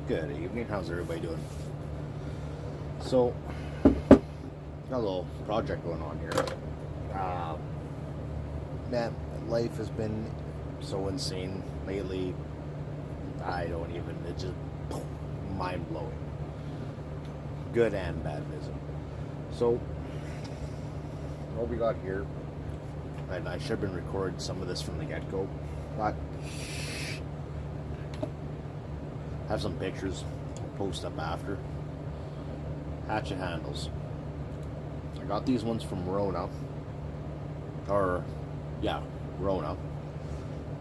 Good evening. How's everybody doing? So, got a little project going on here. Man, life has been so insane lately. I don't even. It's just mind blowing. Good and bad vision. So, what we got here, and I should have been recording some of this from the get-go, but have some pictures I'll post up after. Hatchet handles. I got these ones from Rona. Rona.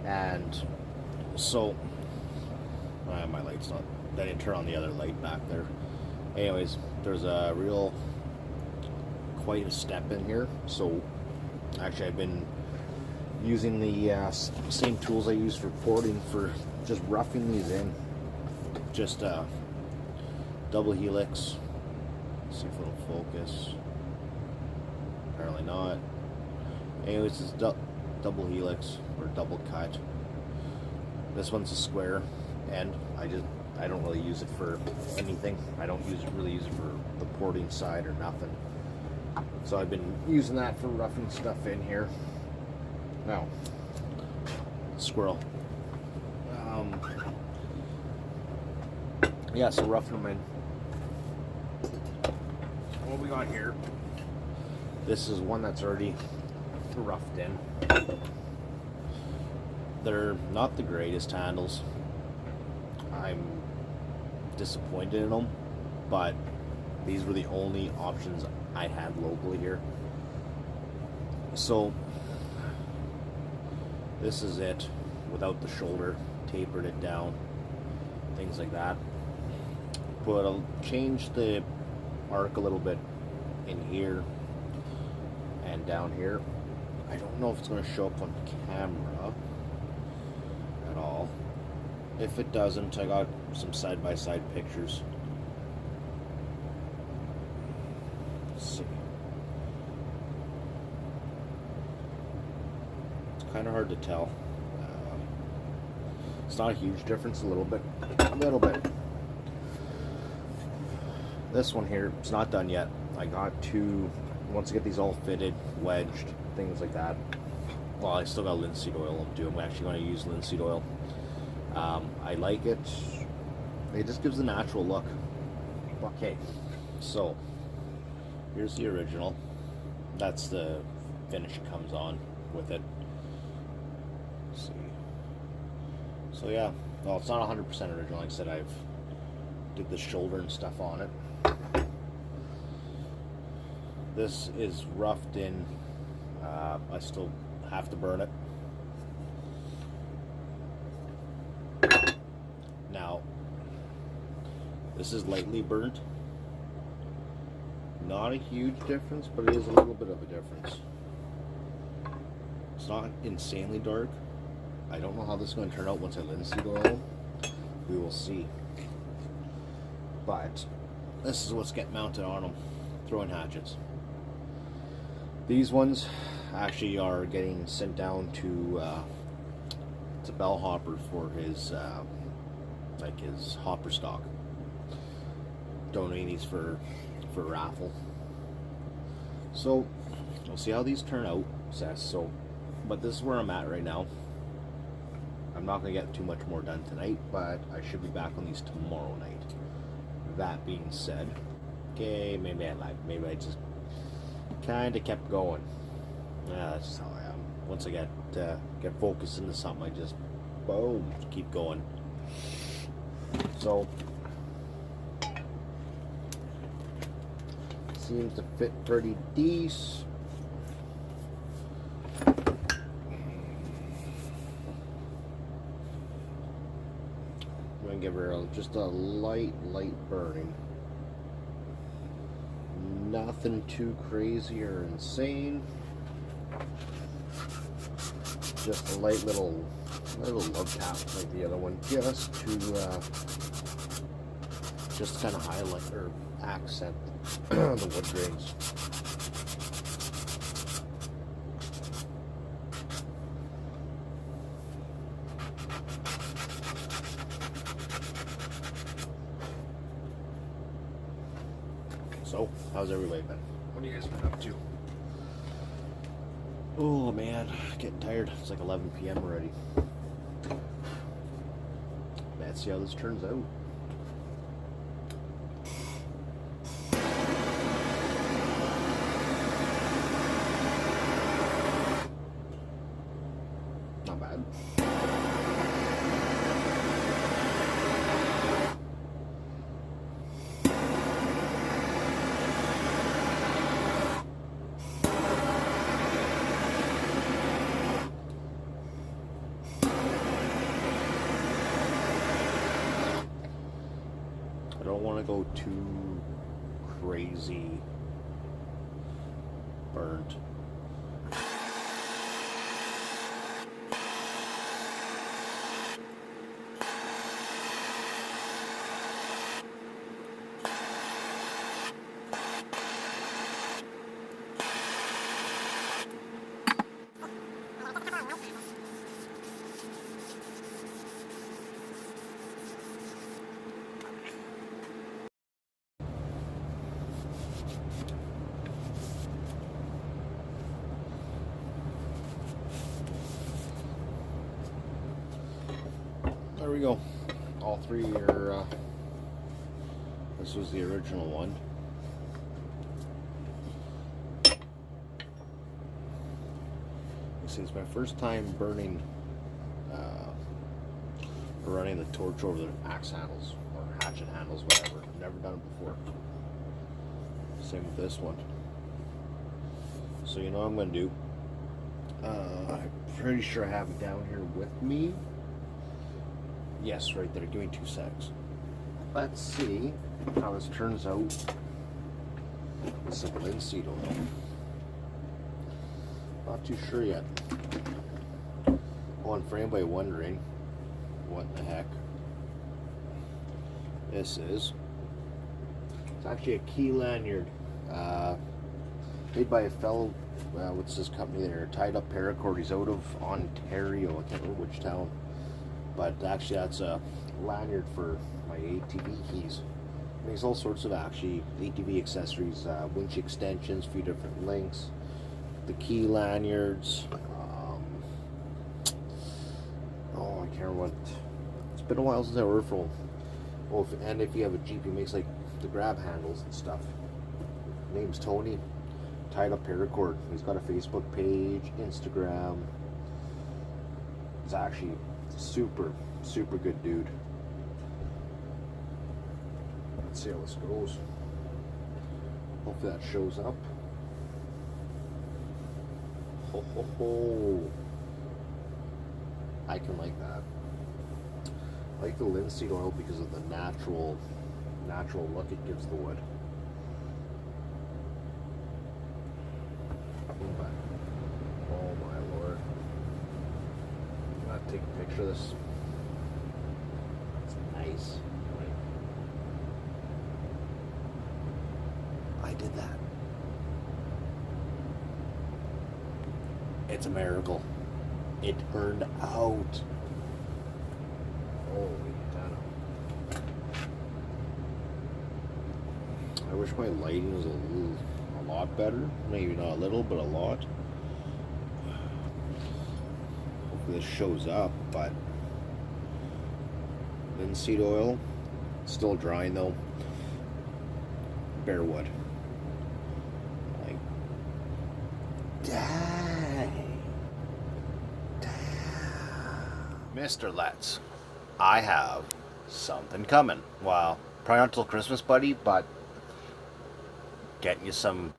And so my light's not, I didn't turn on the other light back there. Anyways, there's quite a step in here. So actually I've been using the same tools I use for porting for just roughing these in. Just double helix. Let's see if it'll focus. Apparently not. Anyways, it's double helix or double cut. This one's a square end. I don't really use it for anything. I don't really use it for the porting side or nothing. So I've been using that for roughing stuff in here. Now, squirrel. Yeah, so roughing them in. What we got here? This is one that's already roughed in. They're not the greatest handles. I'm disappointed in them, but these were the only options I had locally here. So this is it without the shoulder, tapered it down, things like that. But I'll change the arc a little bit in here and down here. I don't know if it's going to show up on camera at all. If it doesn't, I got some side-by-side pictures. Let's see. It's kind of hard to tell. It's not a huge difference, a little bit. This one here, it's not done yet. I got to, once I get these all fitted, wedged, things like that. Well, I still got linseed oil to do. I'm actually going to use linseed oil. I like it. It just gives a natural look. Okay, so here's the original. That's the finish it comes on with it. Let's see. So yeah, well, it's not 100% original. Like I said, I've did the shoulder and stuff on it. This is roughed in. I still have to burn it. Now, this is lightly burnt. Not a huge difference, but it is a little bit of a difference. It's not insanely dark. I don't know how this is going to turn out once I linseed oil. We will see. But this is what's getting mounted on them. Throwing hatchets. These ones actually are getting sent down to it's a bellhopper for his his hopper stock. Donating these for a raffle. So we'll see how these turn out, Seth. So, but this is where I'm at right now. I'm not going to get too much more done tonight, but I should be back on these tomorrow night. That being said, okay, maybe I lied. Maybe I just kind of kept going. Yeah, that's just how I am. Once I get focused into something, I just boom, keep going. So seems to fit pretty decent. I'm gonna give her just a light burning. Nothing too crazy or insane. Just a light little love tap like the other one, just to kind of highlight or accent the wood grains. So, how's everybody been? What have you guys been up to? Oh man, getting tired. It's like 11 p.m. already. Let's see how this turns out. Not bad. I don't want to go too crazy burnt. There we go. All three are, this was the original one. This is my first time burning, or running the torch over the axe handles, or hatchet handles, whatever. I've never done it before. Same with this one. So you know what I'm going to do? I'm pretty sure I have it down here with me. Yes, right there. Give me 2 secs. Let's see how this turns out with some linseed oil. Not too sure yet. Oh, and for anybody wondering what the heck this is, it's actually a key lanyard made by a fellow, what's this company there? Tied Up Paracord. He's out of Ontario. I can't remember which town. But actually that's a lanyard for my ATV keys. Makes all sorts of actually ATV accessories, winch extensions, a few different links, the key lanyards. Oh, I can't remember what. It's been a while since I ordered from him. Oh, and if you have a Jeep, he makes like the grab handles and stuff. Name's Tony. Tied Up Paracord. He's got a Facebook page, Instagram. He's actually super good dude. Let's see how this goes. Hopefully that shows up. Ho ho ho. I can like that. I like the linseed oil because of the natural look it gives the wood. But, oh my lord. I'm gonna take a picture of this. It's nice. I did that. It's a miracle. It turned out. Holy cow. I wish my lighting was a lot better. Maybe not a little, but a lot. Hopefully this shows up, but linseed oil, still drying though. Bare wood. Like, dang. Mr. Letts, I have something coming. Well, probably not till Christmas, buddy, but getting you some